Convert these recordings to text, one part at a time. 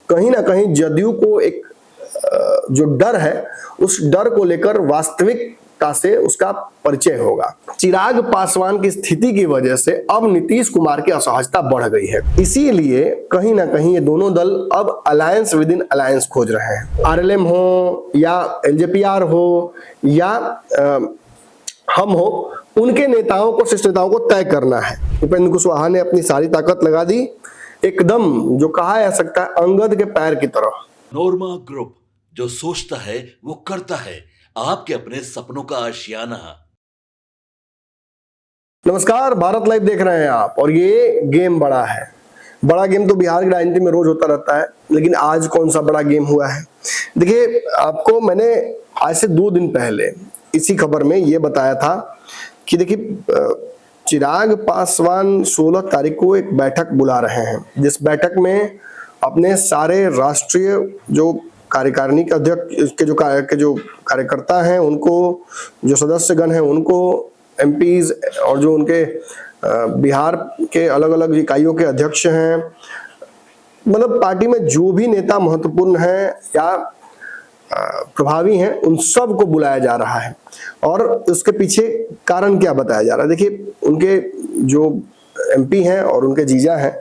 कहीं ना कहीं जदयू को एक जो डर है, उस डर को लेकर वास्तविकता से उसका परिचय होगा। चिराग पासवान की स्थिति की वजह से अब नीतीश कुमार की असहजता बढ़ गई है, इसीलिए कहीं ना कहीं ये दोनों दल अब अलायंस विद इन अलायंस खोज रहे हैं। आरएलएम हो या एलजेपीआर हो या हम हो, उनके नेताओं को, शीर्ष नेताओं को तय करना है। उपेंद्र कुशवाहा ने अपनी सारी ताकत लगा दी, एकदम जो कहा जा सकता है अंगद के पैर की तरह। नोरमा ग्रुप, जो सोचता है वो करता है, आपके अपने सपनों का आशियाना। नमस्कार, भारत लाइव देख रहे हैं आप, और ये गेम बड़ा है। बड़ा गेम तो बिहार की राजनीति में रोज होता रहता है, लेकिन आज कौन सा बड़ा गेम हुआ है? देखिए, आपको मैंने आज से 2 दिन पहले इसी खबर में ये बताया था कि देखिए, चिराग पासवान 16 तारीख को एक बैठक बुला रहे हैं, जिस बैठक में अपने सारे राष्ट्रीय जो कार्यकारिणी के अध्यक्ष के जो कार्यकर्ता हैं उनको, जो सदस्यगण हैं उनको, एमपीज और जो उनके बिहार के अलग अलग इकाइयों के अध्यक्ष हैं, मतलब पार्टी में जो भी नेता महत्वपूर्ण हैं या प्रभावी हैं, उन सब को बुलाया जा रहा है। और उसके पीछे कारण क्या बताया जा रहा है? देखिए, उनके जो एमपी हैं और उनके जीजा हैं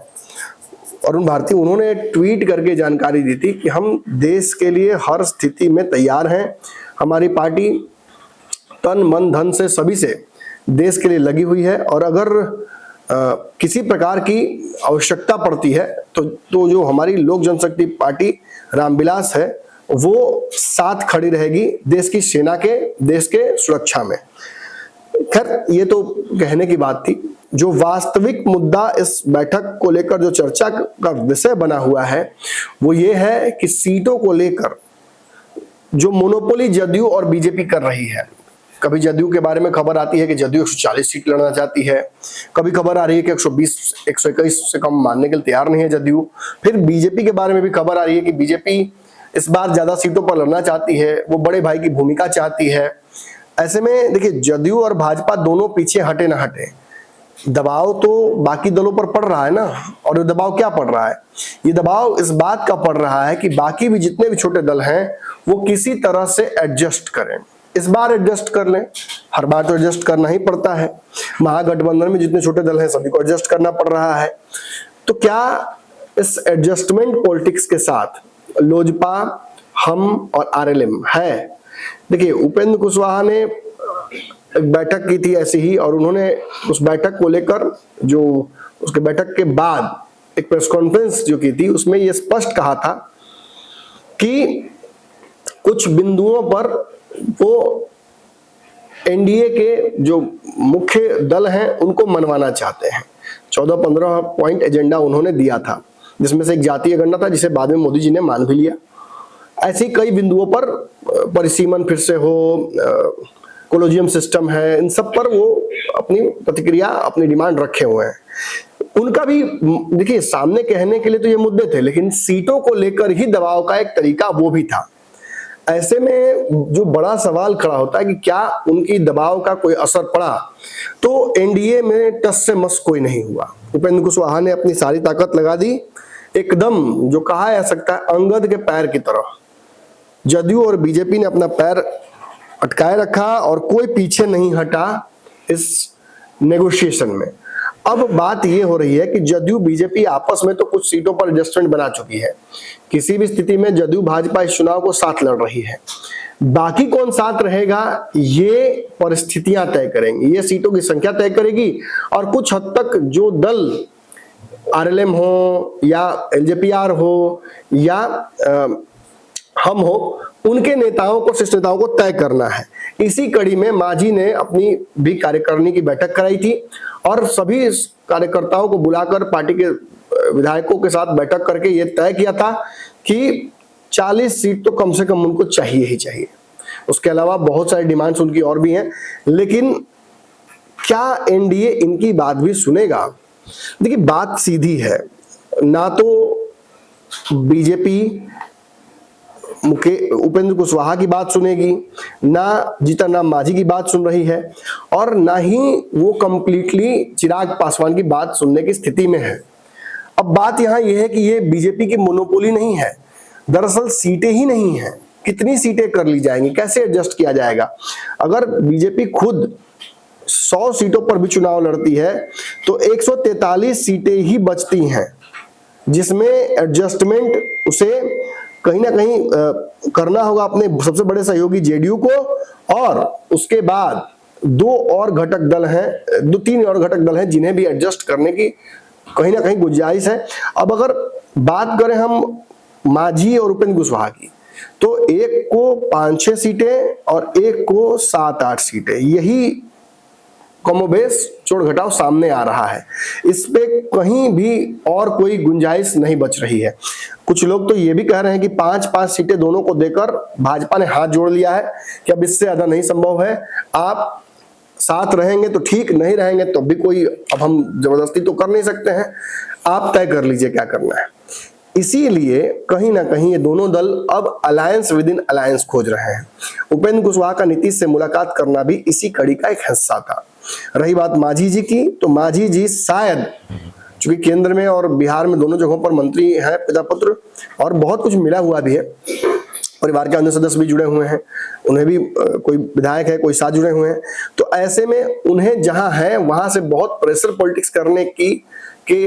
अरुण भारती, उन्होंने ट्वीट करके जानकारी दी थी कि हम देश के लिए हर स्थिति में तैयार हैं। हमारी पार्टी तन मन धन से सभी से देश के लिए लगी हुई है, और अगर किसी प्रकार की आवश्यकता पड़ती है तो जो हमारी लोक जनशक्ति पार्टी रामविलास है वो साथ खड़ी रहेगी देश की सेना के, देश के सुरक्षा में। खैर, ये तो कहने की बात थी। जो वास्तविक मुद्दा इस बैठक को लेकर जो चर्चा का विषय बना हुआ है वो ये है कि सीटों को लेकर जो मोनोपोली जदयू और बीजेपी कर रही है। कभी जदयू के बारे में खबर आती है कि जदयू 140 सीट लड़ना चाहती है, कभी खबर आ रही है कि 120 121 से कम मानने के लिए तैयार नहीं है जदयू। फिर बीजेपी के बारे में भी खबर आ रही है कि बीजेपी इस बार ज्यादा सीटों पर लड़ना चाहती है, वो बड़े भाई की भूमिका चाहती है। ऐसे में देखिए, जदयू और भाजपा दोनों पीछे हटे ना हटे, दबाव तो बाकी दलों पर पड़ रहा है ना। और ये दबाव क्या पड़ रहा है? ये दबाव इस बात का पड़ रहा है कि बाकी भी जितने भी छोटे दल हैं वो किसी तरह से एडजस्ट करें। इस बार एडजस्ट कर लें, हर बार तो एडजस्ट करना ही पड़ता है। महागठबंधन में जितने छोटे दल हैं सभी को एडजस्ट करना पड़ रहा है। तो क्या इस एडजस्टमेंट पॉलिटिक्स के साथ लोजपा, हम और आरएलएम है? देखिए, उपेंद्र कुशवाहा ने एक बैठक की थी ऐसी ही, और उन्होंने उस बैठक को लेकर जो उसके बैठक के बाद एक प्रेस कॉन्फ्रेंस जो की थी उसमें यह स्पष्ट कहा था कि कुछ बिंदुओं पर वो एनडीए के जो मुख्य दल हैं उनको मनवाना चाहते हैं। 14-15 पॉइंट एजेंडा उन्होंने दिया था, जिसमें से एक जातीय गणना था जिसे बाद में मोदी जी ने मान भी लिया। ऐसे कई बिंदुओं पर परिसीमन फिर से हो, कोलोजियम सिस्टम है, इन सब पर वो अपनी प्रतिक्रिया, अपनी डिमांड रखे हुए हैं। उनका भी देखिए, सामने कहने के लिए तो ये मुद्दे थे, लेकिन सीटों को लेकर ही दबाव का एक तरीका वो भी था। ऐसे में जो बड़ा सवाल खड़ा होता है कि क्या उनकी दबाव का कोई असर पड़ा? तो एनडीए में टस से मस कोई नहीं हुआ। उपेंद्र कुशवाहा ने अपनी सारी ताकत लगा दी, एकदम जो कहा जा सकता है अंगद के पैर की तरह। जदयू और बीजेपी ने अपना पैर अटकाए रखा और कोई पीछे नहीं हटा इस नेगोशिएशन में। अब बात यह हो रही है कि जदयू बीजेपी आपस में तो कुछ सीटों पर एडजस्टमेंट बना चुकी है। किसी भी स्थिति में जदयू भाजपा इस चुनाव को साथ लड़ रही है। बाकी कौन साथ रहेगा ये परिस्थितियां तय करेंगी, ये सीटों की संख्या तय करेगी। और कुछ हद तक जो दल आरएलएम हो या एलजेपीआर हो या हम हो, उनके नेताओं को, शीर्ष नेताओं को तय करना है। इसी कड़ी में मांझी ने अपनी भी कार्यकारिणी की बैठक कराई थी और सभी कार्यकर्ताओं को बुलाकर पार्टी के विधायकों के साथ बैठक करके ये तय किया था कि 40 सीट तो कम से कम उनको चाहिए ही चाहिए। उसके अलावा बहुत सारी डिमांड्स उनकी और भी हैं, लेकिन क्या एनडीए इनकी बात भी सुनेगा? देखिए, बात सीधी है, ना तो बीजेपी उपेंद्र कुशवाहा की बात सुनेगी, ना जीतन राम मांझी की बात सुन रही है, और ना ही वो कंप्लीटली चिराग पासवान की बात सुनने की स्थिति में है। अब बात यहां यह है कि ये बीजेपी की मोनोपोली नहीं है, दरअसल सीटें ही नहीं है। कितनी सीटें कर ली जाएंगी, कैसे एडजस्ट किया जाएगा? अगर बीजेपी खुद 100 सीटों पर भी चुनाव लड़ती है तो 143 सीटें ही बचती हैं, जिसमें एडजस्टमेंट उसे कहीं ना कहीं करना होगा अपने सबसे बड़े सहयोगी जेडीयू को, और उसके बाद दो और घटक दल हैं, दो तीन और घटक दल हैं जिन्हें भी एडजस्ट करने की कहीं ना कहीं गुंजाइश है। अब अगर बात करें हम मांझी और उपेंद्र कुशवाहा की, तो एक को 5-6 सीटें और एक को 7-8 सीटें, यही कमोबेश जोड़ घटाव सामने आ रहा है। इस पे कहीं भी और कोई गुंजाइश नहीं बच रही है। कुछ लोग तो ये भी कह रहे हैं कि 5-5 सीटें दोनों को देकर भाजपा ने हाथ जोड़ लिया है कि अब इससे ज्यादा नहीं संभव है, आप साथ रहेंगे तो ठीक, नहीं रहेंगे तो भी कोई, अब हम जबरदस्ती तो कर नहीं सकते हैं, आप तय कर लीजिए क्या करना है। इसीलिए कहीं ना कहीं ये दोनों दल अब अलायंस विद इन अलायंस खोज रहे हैं। उपेंद्र कुशवाहा का नीतीश से मुलाकात करना भी इसी कड़ी का एक हिस्सा था। रही बात मांझी जी की, तो मांझी जी शायद, चूंकि केंद्र में और बिहार में दोनों जगहों पर मंत्री हैं, पिता पुत्र, और बहुत कुछ मिला हुआ भी है, परिवार के अन्य सदस्य भी जुड़े हुए हैं, उन्हें भी कोई विधायक है, कोई साथ जुड़े हुए हैं, तो ऐसे में उन्हें जहां है वहां से बहुत प्रेशर पॉलिटिक्स करने की के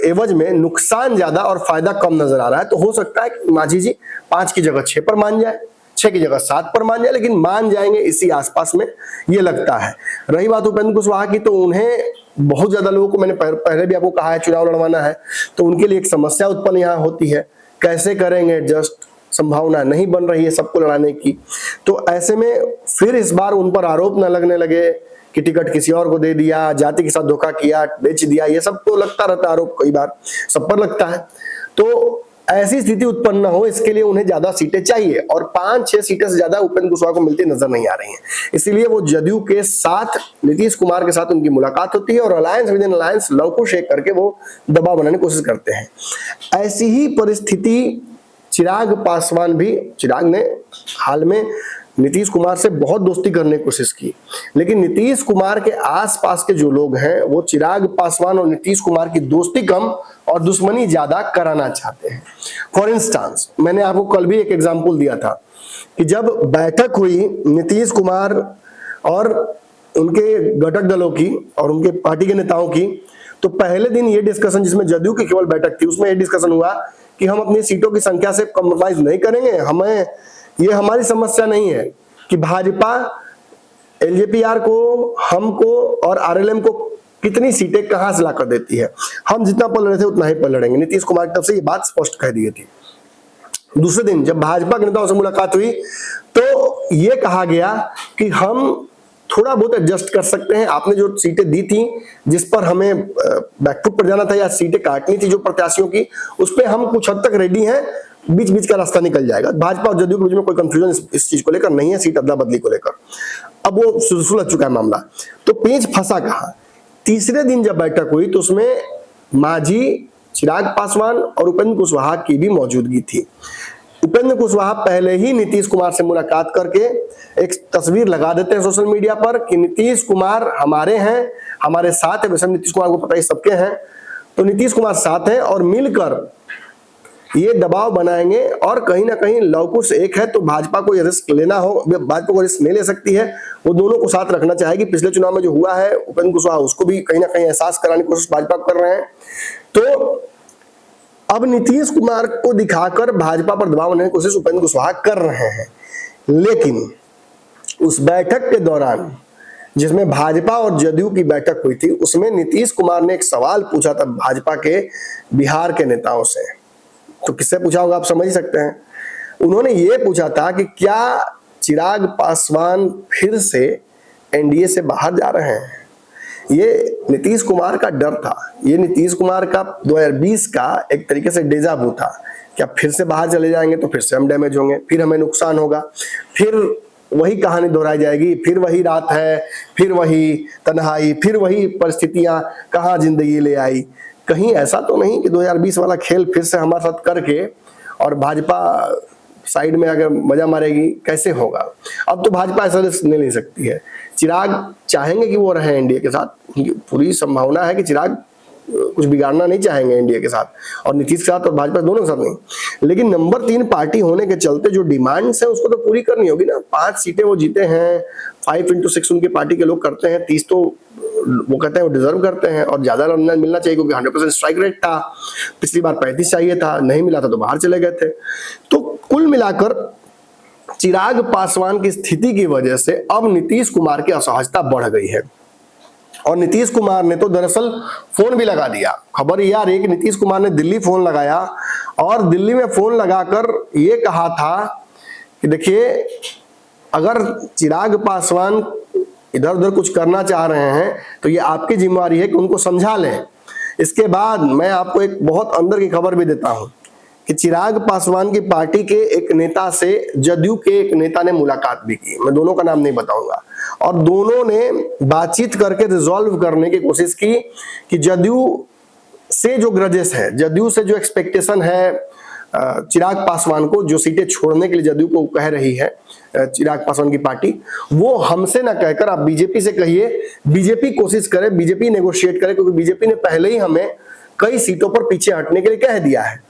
एवज में नुकसान ज्यादा और फायदा कम नजर आ रहा है। तो हो सकता है कि मांझी जी 5 की जगह 6 पर मान जाए, 6 की जगह 7 पर मान जाए, लेकिन मान जाएंगे इसी आसपास में, ये लगता है। रही बात उपेंद्र कुशवाहा की, तो उन्हें बहुत ज्यादा लोगों को, मैंने पहले भी आपको कहा है, चुनाव लड़वाना है, तो उनके लिए एक समस्या उत्पन्न यहाँ होती है, कैसे करेंगे एडजस्ट, संभावना नहीं बन रही है सबको लड़ाने की। तो ऐसे में फिर इस बार उन पर आरोप न लगने लगे कि टिकट किसी और को दे दिया, जाति के साथ धोखा किया, बेच दिया, ये सब तो लगता रहता है आरोप, कई बार सब पर लगता है। तो ऐसी स्थिति उत्पन्न न हो, इसके लिए उन्हें ज्यादा सीटें चाहिए, और 5-6 सीटें से ज्यादा उपेंद्र कुशवाहा को मिलती नजर नहीं आ रही हैं। इसीलिए वो जदयू के साथ, नीतीश कुमार के साथ उनकी मुलाकात होती है और alliance with in alliance Lavkush एक करके वो दबाव बनाने की कोशिश करते हैं। ऐसी ही परिस्थिति चिराग पासवान भी, चिराग ने हाल में नीतीश कुमार से बहुत दोस्ती करने की कोशिश की, लेकिन नीतीश कुमार के आसपास के जो लोग हैं वो चिराग पासवान और नीतीश कुमार की दोस्ती कम और दुश्मनी ज्यादा कराना चाहते हैं। फॉर इंस्टांस, मैंने आपको कल भी एक एग्जांपल दिया था कि जब बैठक हुई नीतीश कुमार और उनके घटक दलों की और उनके पार्टी के नेताओं की, तो पहले दिन ये डिस्कशन, जिसमें जदयू की केवल बैठक थी, उसमें ये डिस्कशन हुआ कि हम अपनी सीटों की संख्या से कॉम्प्रोमाइज नहीं करेंगे, हमें, ये हमारी समस्या नहीं है कि भाजपा एलजेपीआर को, हमको और आरएलएम को कितनी सीटें कहां से लाकर देती है, हम जितना पढ़ रहे थे उतना ही पढ़ लड़ेंगे। नीतीश कुमार की तरफ से ये बात स्पष्ट कह दी थी। दूसरे दिन जब भाजपा के नेताओं से मुलाकात हुई तो ये कहा गया कि हम थोड़ा बहुत एडजस्ट कर सकते हैं, आपने जो सीटें दी थी जिस पर हमें बैकफुट पर जाना था या सीटें काटनी थी जो प्रत्याशियों की, उस पर हम कुछ हद तक रेडी हैं, बीच बीच का रास्ता निकल जाएगा। भाजपा और जदयू के बीच में कोई कंफ्यूजन इस चीज को लेकर नहीं है, सीट अदला बदली को लेकर। अब वो सुलझ चुका है मामला, तो पेंच फंसा कहां? तीसरे दिन जब बैठक हुई तो उसमें मांझी, चिराग पासवान और उपेंद्र कुशवाहा की भी मौजूदगी थी। उपेंद्र कुशवाहा पहले ही नीतीश कुमार से मुलाकात करके एक तस्वीर लगा देते हैं सोशल मीडिया पर कि नीतीश कुमार हमारे हैं, हमारे साथ है। वैसे नीतीश कुमार को पता है सबके हैं, तो नीतीश कुमार साथ हैं और मिलकर ये दबाव बनाएंगे। और कहीं ना कहीं लवकुश एक है, तो भाजपा को ये रिस्क लेना हो, भाजपा को रिस्क नहीं ले सकती है, वो दोनों को साथ रखना चाहेगी। पिछले चुनाव में जो हुआ है, उपेंद्र कुशवाहा उसको भी कहीं ना कहीं एहसास कराने की कोशिश भाजपा कर रहे हैं। तो अब नीतीश कुमार को दिखाकर भाजपा पर दबाव बनाने की कोशिश उपेंद्र कुशवाहा कर रहे हैं। लेकिन उस बैठक के दौरान, जिसमें भाजपा और जदयू की बैठक हुई थी, उसमें नीतीश कुमार ने एक सवाल पूछा था भाजपा के बिहार के नेताओं से। तो किससे पूछा होगा आप समझ ही सकते हैं। उन्होंने ये पूछा था कि क्या चिराग पासवान फिर से एनडीए से बाहर जा रहे हैं। ये नीतीश कुमार का डर था, ये नीतीश कुमार का 2020 का एक तरीके से डेजा वू था। क्या फिर से बाहर चले जाएंगे तो फिर से हम डैमेज होंगे, फिर हमें नुकसान होगा, फिर वही कहानी दोहराई जाएगी, फिर वही रात है, फिर वही तन्हाई, फिर वही परिस्थितियां, कहाँ जिंदगी ले आई। कहीं ऐसा तो नहीं कि 2020 वाला खेल फिर से हमारे साथ करके और भाजपा साइड में अगर मजा मारेगी, कैसे होगा। अब तो भाजपा ऐसा रिस्क नहीं ले सकती है। चिराग चाहेंगे कि वो रहे एनडीए के साथ, पूरी संभावना है कि चिराग कुछ बिगाड़ना नहीं चाहेंगे एनडीए के साथ, और नीतीश के साथ और भाजपा दोनों के साथ नहीं। लेकिन नंबर 3 पार्टी होने के चलते जो डिमांड्स है उसको तो पूरी करनी होगी ना। 5 सीटें वो जीते हैं, 5x6 उनकी पार्टी के लोग करते हैं, 30 तो वो कहते हैं वो डिजर्व करते हैं, और ज्यादा रन मिलना चाहिए क्योंकि 100% स्ट्राइक रेट था। पिछली बार 35 चाहिए था, नहीं मिला था तो बाहर चले गए थे। तो कुल मिलाकर चिराग पासवान की स्थिति की वजह से अब नीतीश कुमार की असहजता बढ़ गई है, और नीतीश कुमार ने तो दरअसल फोन भी लगा दिया। खबर यह आ रही है कि नीतीश कुमार ने दिल्ली फोन लगाया, और दिल्ली में फोन लगाकर ये कहा था कि देखिए, अगर चिराग पासवान इधर उधर कुछ करना चाह रहे हैं तो ये आपकी जिम्मेवारी है कि उनको समझा लें। इसके बाद मैं आपको एक बहुत अंदर की खबर भी देता हूं कि चिराग पासवान की पार्टी के एक नेता से जदयू के एक नेता ने मुलाकात भी की। मैं दोनों का नाम नहीं बताऊंगा, और दोनों ने बातचीत करके रिजॉल्व करने की कोशिश की कि जदयू से जो ग्रजेस है, जदयू से जो एक्सपेक्टेशन है चिराग पासवान को, जो सीटें छोड़ने के लिए जदयू को कह रही है चिराग पासवान की पार्टी, वो हमसे ना कहकर आप बीजेपी से कहिए, बीजेपी कोशिश करे, बीजेपी नेगोशिएट करे, क्योंकि बीजेपी ने पहले ही हमें कई सीटों पर पीछे हटने के लिए कह दिया है।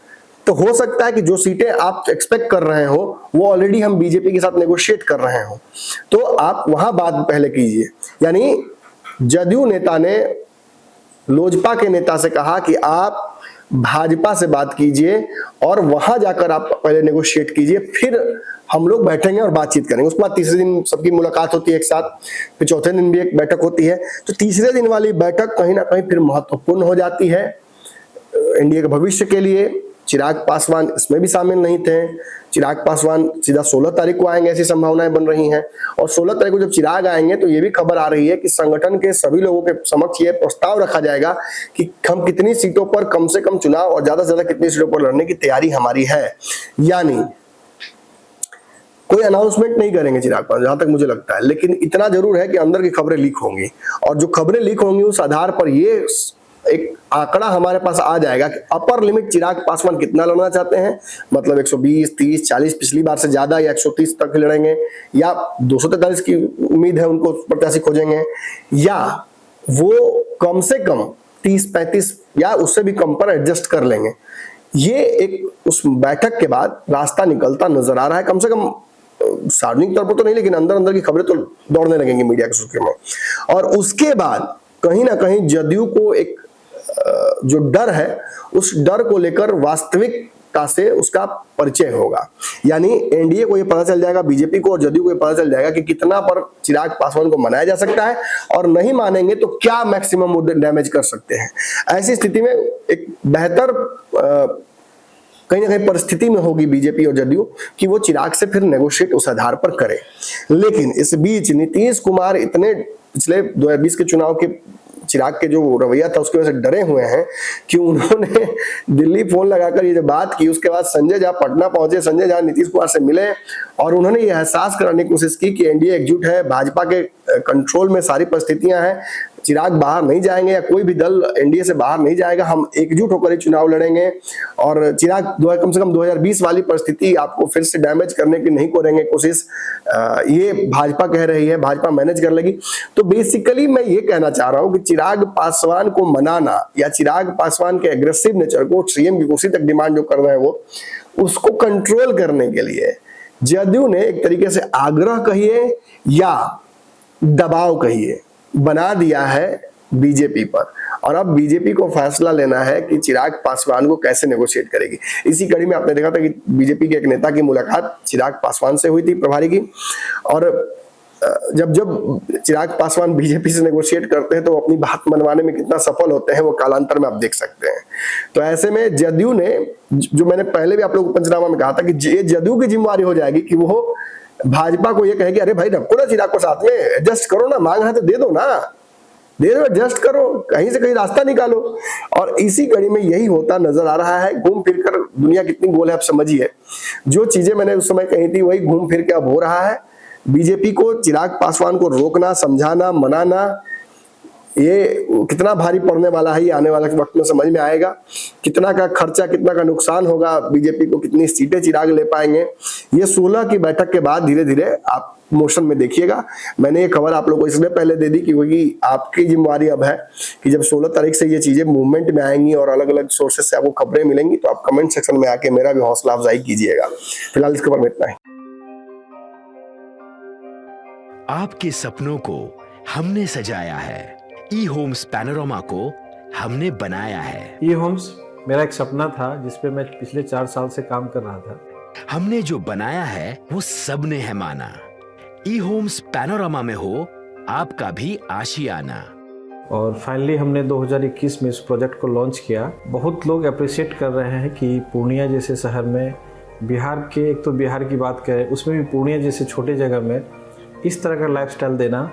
तो हो सकता है कि जो सीटें आप एक्सपेक्ट कर रहे हो वो ऑलरेडी हम बीजेपी के साथ नेगोशिएट कर रहे हो, तो आप वहां बात पहले कीजिए। यानी जदयू नेता ने लोजपा के नेता से कहा कि आप भाजपा से बात कीजिए और वहां जाकर आप पहले नेगोशिएट कीजिए, फिर हम लोग बैठेंगे और बातचीत करेंगे। उसके बाद तीसरे दिन सबकी मुलाकात होती है एक साथ, फिर चौथे दिन भी एक बैठक होती है। तो तीसरे दिन वाली बैठक कहीं ना कहीं फिर महत्वपूर्ण हो जाती है एनडीए के भविष्य के लिए। चिराग पासवान इसमें भी शामिल नहीं थे। चिराग पासवान सीधा 16 तारीख को आएंगे, ऐसी संभावनाएं बन रही हैं, और 16 तारीख को जब चिराग आएंगे तो ये भी खबर आ रही है कि संगठन के सभी लोगों के समक्ष ये प्रस्ताव रखा जाएगा कि हम कितनी सीटों पर कम से कम चुनाव और ज्यादा से ज्यादा कितनी सीटों पर लड़ने की तैयारी हमारी है। यानी कोई अनाउंसमेंट नहीं करेंगे चिराग पासवान, जहां तक मुझे लगता है, लेकिन इतना जरूर है कि अंदर की खबरें लीक होंगी, और जो खबरें लीक होंगी उस आधार पर ये एक आंकड़ा हमारे पास आ जाएगा कि अपर लिमिट चिराग पासवान कितना लड़ना चाहते हैं। मतलब 120, 30, 40 पिछली बार से ज्यादा, या 130 तक लड़ेंगे, या 243 की उम्मीद है उनको प्रत्याशी खोजेंगे, या वो कम से कम 30, 35 या उससे भी कम पर एडजस्ट कर लेंगे। ये एक उस बैठक के बाद रास्ता निकलता नजर आ रहा है। कम से कम सार्वजनिक तौर पर तो नहीं, लेकिन अंदर अंदर की खबरें तो दौड़ने लगेंगी मीडिया के सुर्खियों में। और उसके बाद कहीं ना कहीं जदयू को एक जो डर है, उस डर को लेकर वास्तविकता से उसका परिचय होगा। यानी एनडीए को ये पता चल जाएगा, बीजेपी को और जदयू को ये पता चल जाएगा कि कितना पर चिराग पासवान को मनाया जा सकता है, और नहीं मानेंगे तो क्या मैक्सिमम डैमेज कर सकते हैं। ऐसी स्थिति में एक बेहतर कहीं ना कहीं परिस्थिति में होगी बीजेपी और जदयू कि वो चिराग से फिर नेगोशिएट उस आधार पर करे। लेकिन इस बीच नीतीश कुमार इतने पिछले 2020 के चुनाव के चिराग के जो रवैया था उसकी वजह से डरे हुए हैं कि उन्होंने दिल्ली फोन लगाकर ये जो बात की, उसके बाद संजय झा पटना पहुंचे, संजय झा नीतीश कुमार से मिले, और उन्होंने ये एहसास कराने की कोशिश की कि एनडीए एकजुट है, भाजपा के कंट्रोल में सारी परिस्थितियां हैं, चिराग बाहर नहीं जाएंगे या कोई भी दल एनडीए से बाहर नहीं जाएगा, हम एकजुट होकर ही चुनाव लड़ेंगे, और चिराग कम से कम 2020 वाली परिस्थिति आपको फिर से डैमेज करने की नहीं करेंगे कोशिश, ये भाजपा कह रही है, भाजपा मैनेज कर लेगी। तो बेसिकली मैं ये कहना चाह रहा हूं कि चिराग पासवान को मनाना या चिराग पासवान के एग्रेसिव नेचर को, सीएम की कुर्सी तक डिमांड जो कर रहे हैं वो, उसको कंट्रोल करने के लिए जदयू ने एक तरीके से आग्रह कहिए या दबाव कहिए बना दिया है बीजेपी पर, और अब बीजेपी को फैसला लेना है कि चिराग पासवान को कैसे नेगोशिएट करेगी। इसी कड़ी में आपने देखा था कि बीजेपी के एक नेता की मुलाकात चिराग पासवान से हुई थी, प्रभारी की, और जब जब चिराग पासवान बीजेपी से नेगोशिएट करते हैं तो वो अपनी बात मनवाने में कितना सफल होते हैं वो कालांतर में आप देख सकते हैं। तो ऐसे में जदयू ने, जो मैंने पहले भी आप लोगों को पंचनामा में कहा था कि ये जदयू की जिम्मेवारी हो जाएगी कि वो भाजपा को ये कहे कि अरे भाई रखो ना चिराग को साथ में, एडजस्ट करो ना, मांग है तो दे दो ना, दे दो, एडजस्ट करो, कहीं से कहीं रास्ता निकालो। और इसी कड़ी में यही होता नजर आ रहा है। घूम फिर कर दुनिया कितनी गोल है आप समझिए, जो चीजें मैंने उस समय कही थी वही घूम फिर के अब हो रहा है। बीजेपी को चिराग पासवान को रोकना, समझाना, मनाना, ये कितना भारी पड़ने वाला है, ये आने वाले वक्त में समझ में आएगा। कितना का खर्चा, कितना का नुकसान होगा, बीजेपी को कितनी सीटें चिराग ले पाएंगे, ये 16 की बैठक के बाद धीरे धीरे आप मोशन में देखिएगा। मैंने ये खबर आप लोगों को इसलिए पहले दे दी क्योंकि आपकी जिम्मेवारी अब है कि जब 16 तारीख से ये चीजें मूवमेंट में आएंगी और अलग अलग सोर्सेज से आपको खबरें मिलेंगी तो आप कमेंट सेक्शन में आके मेरा भी हौसला अफजाई कीजिएगा। फिलहाल इस खबर में इतना ही। आपके सपनों को हमने सजाया है, ई होम्स पैनोरामा को हमने बनाया है। ई होम्स मेरा एक सपना था जिस पे मैं पिछले 4 साल से काम कर रहा था। हमने जो बनाया है वो सबने है माना। ई होम्स पैनोरामा में हो आपका भी आशियाना। और फाइनली हमने 2021 में इस प्रोजेक्ट को लॉन्च किया। बहुत लोग अप्रिशिएट कर रहे हैं कि पूर्णिया जैसे शहर में, बिहार के, एक तो बिहार की बात करें उसमें भी पूर्णिया जैसे छोटे जगह में इस तरह का लाइफस्टाइल देना,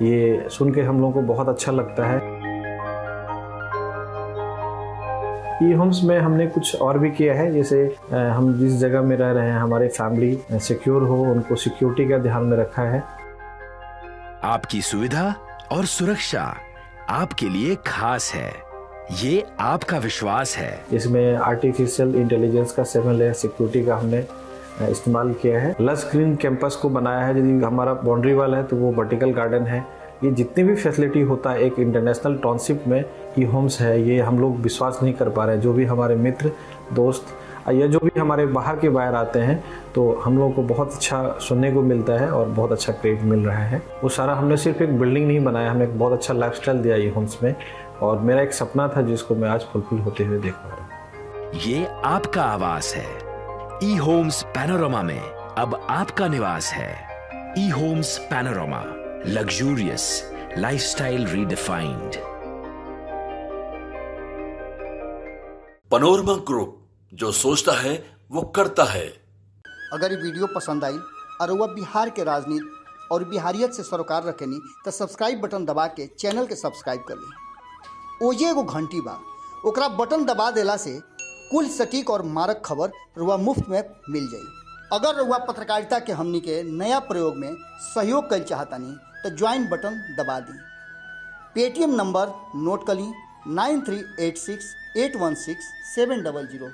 ये सुन के हम लोगों को बहुत अच्छा लगता है। ई होम्स में हमने कुछ और भी किया है, जैसे हम जिस जगह में रह रहे हैं हमारे फैमिली सिक्योर हो, उनको सिक्योरिटी का ध्यान में रखा है। आपकी सुविधा और सुरक्षा आपके लिए खास है, ये आपका विश्वास है। इसमें आर्टिफिशियल इंटेलिजेंस का 7 लेयर सिक्योरिटी का हमने इस्तेमाल किया है। लस ग्रीन कैंपस को बनाया है। यदि हमारा बाउंड्री वाल है तो वो वर्टिकल गार्डन है। ये जितनी भी फैसिलिटी होता है एक इंटरनेशनल टाउनशिप में ई होम्स है, ये हम लोग विश्वास नहीं कर पा रहे हैं। जो भी हमारे मित्र दोस्त या जो भी हमारे बाहर के बाहर आते हैं तो हम लोगों को बहुत अच्छा सुनने को मिलता है और बहुत अच्छा क्रेडिट मिल रहा है। वो सारा हमने सिर्फ एक बिल्डिंग नहीं बनाया, हमें एक बहुत अच्छा लाइफस्टाइल दिया ई होम्स में, और मेरा एक सपना था जिसको मैं आज फुलफिल होते हुए देख पा रहा हूँ। ये आपका आवास है। ई होम्स पैनोरामा में अब आपका निवास है। E Homes Panorama, luxurious lifestyle redefined. Panorama group, जो सोचता है वो करता है। अगर ये वीडियो पसंद आई और वह बिहार के राजनीति और बिहारियत से सरोकार रखेनी तो सब्सक्राइब बटन दबा के चैनल के सब्सक्राइब कर ली। ओजे एगो घंटी बा, ओकरा बटन दबा देला से कुल सटीक और मारक खबर रुआ मुफ्त में मिल जाई। अगर रुआ पत्रकारिता के हमनी के नया प्रयोग में सहयोग कर चाहतानी तो ज्वाइन बटन दबा दी। पेटीएम नंबर नोट कर ली 9386816700।